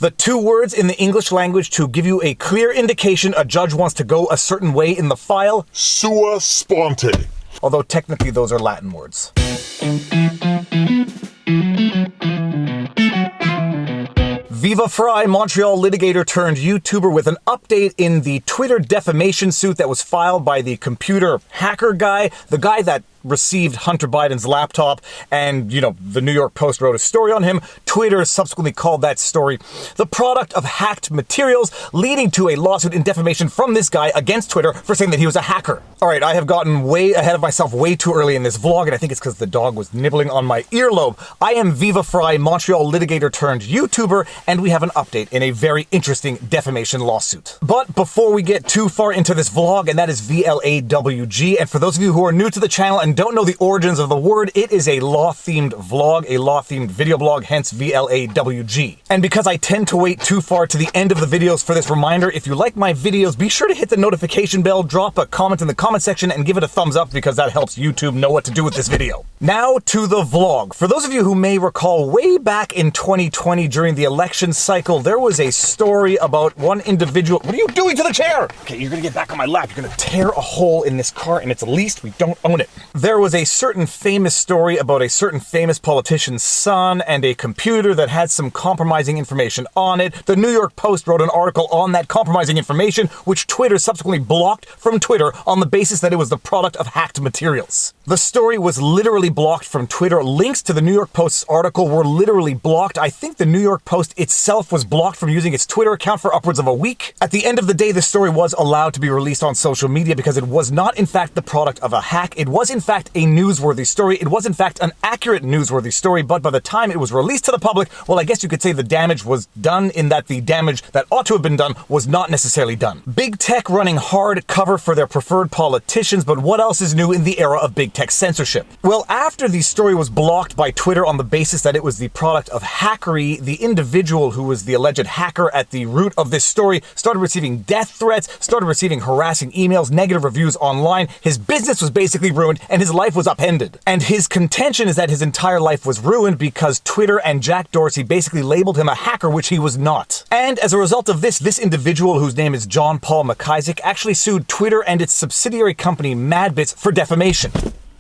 The two words in the English language to give you a clear indication a judge wants to go a certain way in the file. Sua sponte. Although technically those are Latin words. Viva Frei, Montreal litigator turned YouTuber with an update in the Twitter defamation suit that was filed by the computer hacker guy, the guy that received Hunter Biden's laptop, and, the New York Post wrote a story on him. Twitter subsequently called that story the product of hacked materials, leading to a lawsuit in defamation from this guy against Twitter for saying that he was a hacker. All right, I have gotten way ahead of myself way too early in this vlog, and I think it's because the dog was nibbling on my earlobe. I am Viva Frei, Montreal litigator turned YouTuber, and we have an update in a very interesting defamation lawsuit. But before we get too far into this vlog, and that is VLAWG, and for those of you who are new to the channel and don't know the origins of the word, it is a law-themed vlog, a law-themed video blog, hence VLAWG. And because I tend to wait too far to the end of the videos for this reminder, if you like my videos, be sure to hit the notification bell, drop a comment in the comment section, and give it a thumbs up because that helps YouTube know what to do with this video. Now to the vlog. For those of you who may recall, way back in 2020 during the election cycle, there was a story about one individual. What are you doing to the chair? Okay, you're gonna get back on my lap. You're gonna tear a hole in this car, and it's leased. We don't own it. There was a certain famous story about a certain famous politician's son and a computer that had some compromising information on it. The New York Post wrote an article on that compromising information, which Twitter subsequently blocked from Twitter on the basis that it was the product of hacked materials. The story was literally blocked from Twitter. Links to the New York Post's article were literally blocked. I think the New York Post itself was blocked from using its Twitter account for upwards of a week. At the end of the day, the story was allowed to be released on social media because it was not in fact the product of a hack. It was in fact a newsworthy story. It was in fact an accurate newsworthy story, but by the time it was released to the public, well, I guess you could say the damage was done in that the damage that ought to have been done was not necessarily done. Big tech running hard cover for their preferred politicians, but what else is new in the era of big tech censorship? Well, after the story was blocked by Twitter on the basis that it was the product of hackery, the individual who was the alleged hacker at the root of this story started receiving death threats, started receiving harassing emails, negative reviews online. His business was basically ruined, and his life was upended. And his contention is that his entire life was ruined because Twitter and Jack Dorsey basically labeled him a hacker, which he was not. And as a result of this individual, whose name is John Paul McIsaac, actually sued Twitter and its subsidiary company Madbits for defamation.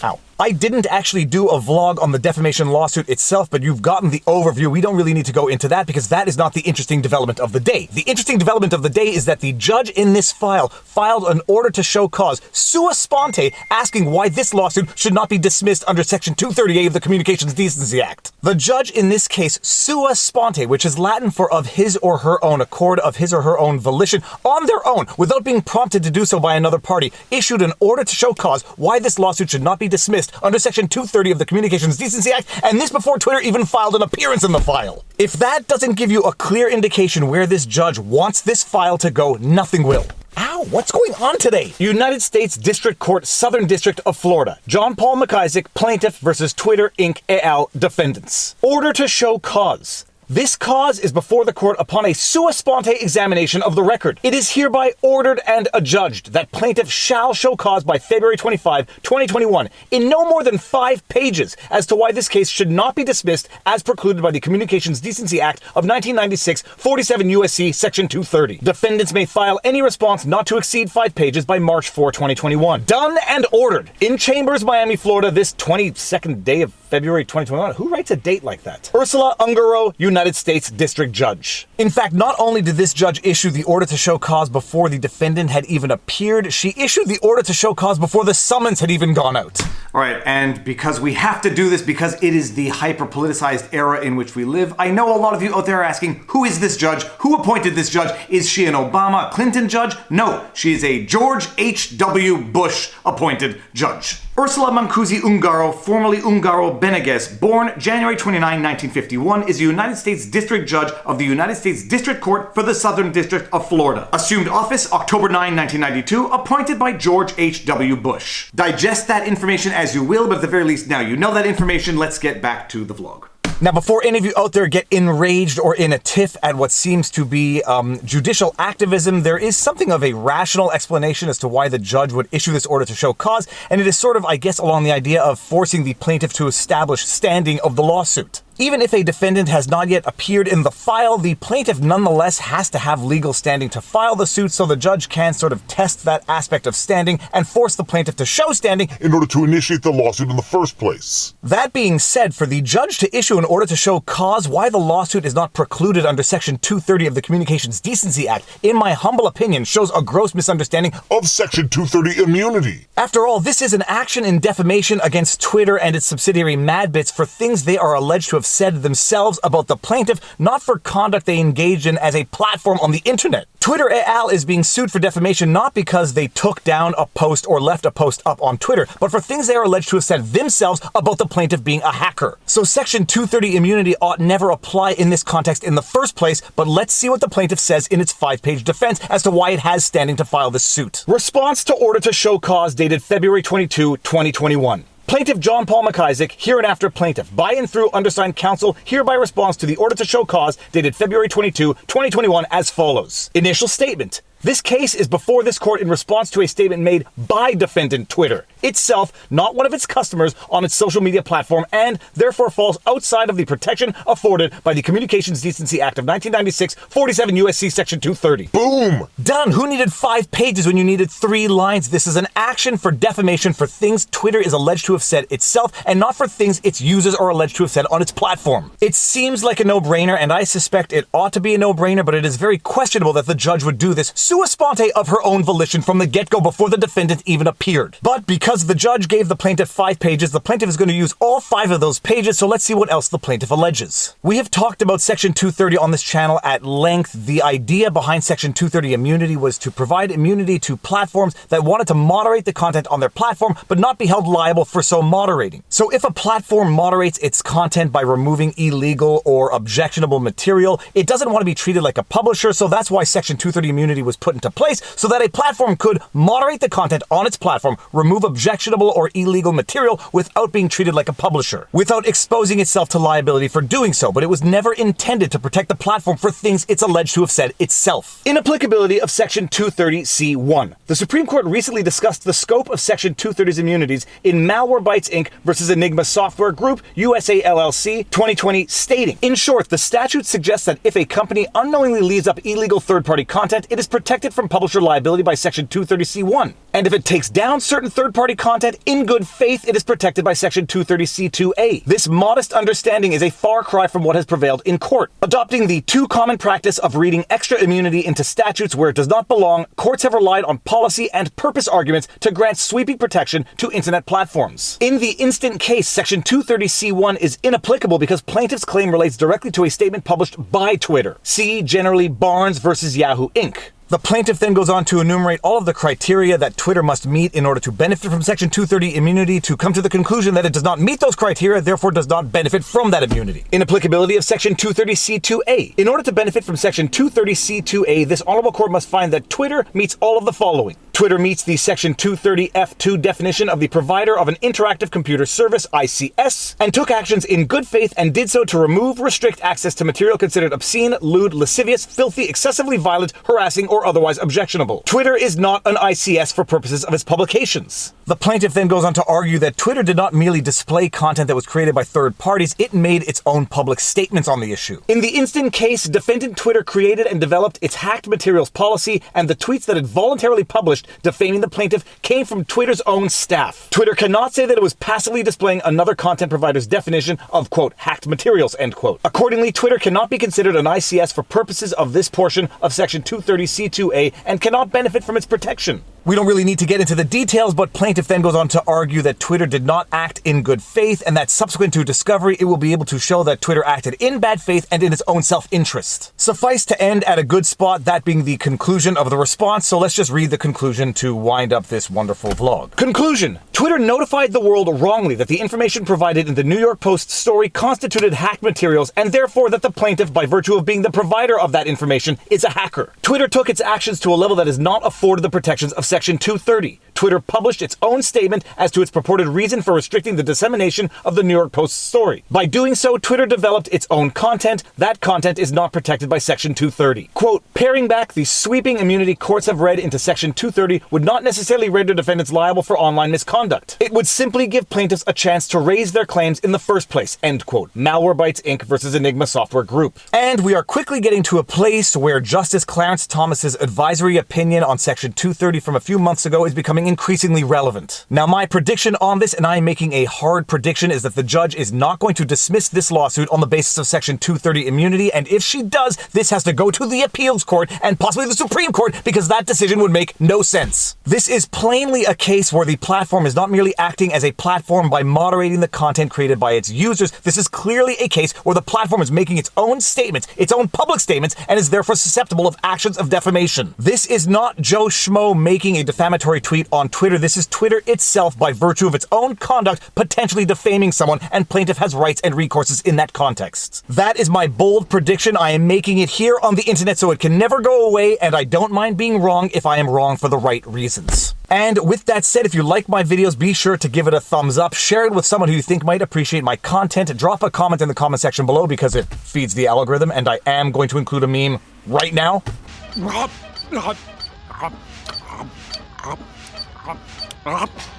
Ow. I didn't actually do a vlog on the defamation lawsuit itself, but you've gotten the overview. We don't really need to go into that because that is not the interesting development of the day. The interesting development of the day is that the judge in this file filed an order to show cause, sua sponte, asking why this lawsuit should not be dismissed under Section 238 of the Communications Decency Act. The judge in this case, sua sponte, which is Latin for of his or her own accord, of his or her own volition, on their own, without being prompted to do so by another party, issued an order to show cause why this lawsuit should not be dismissed under Section 230 of the Communications Decency Act, and this before Twitter even filed an appearance in the file. If that doesn't give you a clear indication where this judge wants this file to go, nothing will. Ow, what's going on today? United States District Court, Southern District of Florida. John Paul McIsaac, Plaintiff versus Twitter Inc. et al. Defendants. Order to show cause. This cause is before the court upon a sua sponte examination of the record. It is hereby ordered and adjudged that plaintiff shall show cause by February 25, 2021, in no more than 5 pages as to why this case should not be dismissed as precluded by the Communications Decency Act of 1996, 47 U.S.C. Section 230. Defendants may file any response not to exceed 5 pages by March 4, 2021. Done and ordered. In Chambers, Miami, Florida, this 22nd day of February 2021. Who writes a date like that? Ursula Ungaro, United States District Judge. In fact, not only did this judge issue the order to show cause before the defendant had even appeared, she issued the order to show cause before the summons had even gone out. All right, and because we have to do this because it is the hyper-politicized era in which we live, I know a lot of you out there are asking, who is this judge? Who appointed this judge? Is she an Obama, Clinton judge? No, she is a George H.W. Bush appointed judge. Ursula Ungaro, formerly Ungaro Beneges, born January 29, 1951, is a United States District Judge of the United States District Court for the Southern District of Florida. Assumed office October 9, 1992, appointed by George H.W. Bush. Digest that information as you will, but at the very least now you know that information. Let's get back to the vlog. Now, before any of you out there get enraged or in a tiff at what seems to be judicial activism, there is something of a rational explanation as to why the judge would issue this order to show cause, and it is sort of, I guess, along the idea of forcing the plaintiff to establish standing of the lawsuit. Even if a defendant has not yet appeared in the file, the plaintiff nonetheless has to have legal standing to file the suit, so the judge can sort of test that aspect of standing and force the plaintiff to show standing in order to initiate the lawsuit in the first place. That being said, for the judge to issue an order to show cause why the lawsuit is not precluded under Section 230 of the Communications Decency Act, in my humble opinion, shows a gross misunderstanding of Section 230 immunity. After all, this is an action in defamation against Twitter and its subsidiary Madbits for things they are alleged to have said themselves about the plaintiff, not for conduct they engaged in as a platform on the internet. Twitter et al. Is being sued for defamation not because they took down a post or left a post up on Twitter, but for things they are alleged to have said themselves about the plaintiff being a hacker. So Section 230 immunity ought never apply in this context in the first place, but let's see what the plaintiff says in its 5-page defense as to why it has standing to file this suit. Response to order to show cause dated February 22, 2021. Plaintiff John Paul McIsaac, hereinafter plaintiff, by and through undersigned counsel, hereby responds to the order to show cause dated February 22, 2021 as follows. Initial statement. This case is before this court in response to a statement made by defendant Twitter, itself not one of its customers on its social media platform, and therefore falls outside of the protection afforded by the Communications Decency Act of 1996, 47 U.S.C. Section 230. Boom! Done. Who needed 5 pages when you needed 3 lines? This is an action for defamation for things Twitter is alleged to have said itself, and not for things its users are alleged to have said on its platform. It seems like a no-brainer, and I suspect it ought to be a no-brainer, but it is very questionable that the judge would do this sua sponte of her own volition from the get-go before the defendant even appeared. But because the judge gave the plaintiff 5 pages, the plaintiff is going to use all 5 of those pages, so let's see what else the plaintiff alleges. We have talked about Section 230 on this channel at length. The idea behind Section 230 immunity was to provide immunity to platforms that wanted to moderate the content on their platform, but not be held liable for so moderating. So if a platform moderates its content by removing illegal or objectionable material, it doesn't want to be treated like a publisher, so that's why Section 230 immunity was put into place, so that a platform could moderate the content on its platform, remove objectionable or illegal material without being treated like a publisher, without exposing itself to liability for doing so, but it was never intended to protect the platform for things it's alleged to have said itself. Inapplicability of Section 230C1. The Supreme Court recently discussed the scope of Section 230's immunities in Malwarebytes Inc. versus Enigma Software Group, USA LLC, 2020, stating, in short, the statute suggests that if a company unknowingly leaves up illegal third-party content, it is protected from publisher liability by Section 230C1. And if it takes down certain third-party content in good faith, it is protected by Section 230C2A. This modest understanding is a far cry from what has prevailed in court. Adopting the too common practice of reading extra immunity into statutes where it does not belong, courts have relied on policy and purpose arguments to grant sweeping protection to internet platforms. In the instant case, Section 230C1 is inapplicable because plaintiff's claim relates directly to a statement published by Twitter. See generally Barnes versus Yahoo Inc. The plaintiff then goes on to enumerate all of the criteria that Twitter must meet in order to benefit from Section 230 immunity, to come to the conclusion that it does not meet those criteria, therefore does not benefit from that immunity. Inapplicability of Section 230C2A. In order to benefit from Section 230C2A, this honorable court must find that Twitter meets all of the following. Twitter meets the Section 230F2 definition of the provider of an interactive computer service, ICS, and took actions in good faith and did so to remove, restrict access to material considered obscene, lewd, lascivious, filthy, excessively violent, harassing, or otherwise objectionable. Twitter is not an ICS for purposes of its publications. The plaintiff then goes on to argue that Twitter did not merely display content that was created by third parties, it made its own public statements on the issue. In the instant case, defendant Twitter created and developed its hacked materials policy, and the tweets that it voluntarily published defaming the plaintiff came from Twitter's own staff. Twitter cannot say that it was passively displaying another content provider's definition of, quote, hacked materials, end quote. Accordingly, Twitter cannot be considered an ICS for purposes of this portion of Section 230C2A and cannot benefit from its protection. We don't really need to get into the details, but plaintiff then goes on to argue that Twitter did not act in good faith, and that subsequent to discovery, it will be able to show that Twitter acted in bad faith and in its own self-interest. Suffice to end at a good spot, that being the conclusion of the response, so let's just read the conclusion to wind up this wonderful vlog. Conclusion. Twitter notified the world wrongly that the information provided in the New York Post story constituted hacked materials, and therefore that the plaintiff, by virtue of being the provider of that information, is a hacker. Twitter took its actions to a level that is not afforded the protections of Section 230. Twitter published its own statement as to its purported reason for restricting the dissemination of the New York Post story. By doing so, Twitter developed its own content. That content is not protected by Section 230. Quote, paring back the sweeping immunity courts have read into Section 230 would not necessarily render defendants liable for online misconduct. It would simply give plaintiffs a chance to raise their claims in the first place, end quote. Malwarebytes Inc. versus Enigma Software Group. And we are quickly getting to a place where Justice Clarence Thomas's advisory opinion on Section 230 from a few months ago is becoming increasingly relevant. Now, my prediction on this, and I am making a hard prediction, is that the judge is not going to dismiss this lawsuit on the basis of Section 230 immunity, and if she does, this has to go to the appeals court and possibly the Supreme Court, because that decision would make no sense. This is plainly a case where the platform is not merely acting as a platform by moderating the content created by its users. This is clearly a case where the platform is making its own statements, its own public statements, and is therefore susceptible of actions of defamation. This is not Joe Schmo making a defamatory tweet on Twitter. This is Twitter itself, by virtue of its own conduct, potentially defaming someone, and plaintiff has rights and recourses in that context. That is my bold prediction. I am making it here on the internet so it can never go away, and I don't mind being wrong if I am wrong for the right reasons. And with that said, if you like my videos, be sure to give it a thumbs up, share it with someone who you think might appreciate my content, drop a comment in the comment section below because it feeds the algorithm, and I am going to include a meme right now.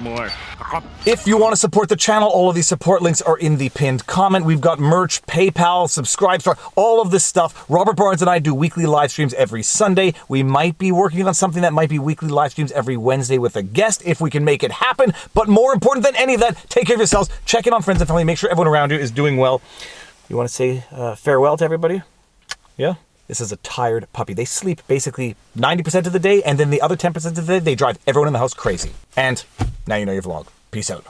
More. If you want to support the channel, all of these support links are in the pinned comment. We've got merch, PayPal, subscribe, all of this stuff. Robert Barnes and I do weekly live streams every Sunday. We might be working on something that might be weekly live streams every Wednesday with a guest if we can make it happen. But more important than any of that, take care of yourselves, check in on friends and family, make sure everyone around you is doing well. You want to say farewell to everybody? Yeah? This is a tired puppy. They sleep basically 90% of the day, and then the other 10% of the day, they drive everyone in the house crazy. And now you know your vlog. Peace out.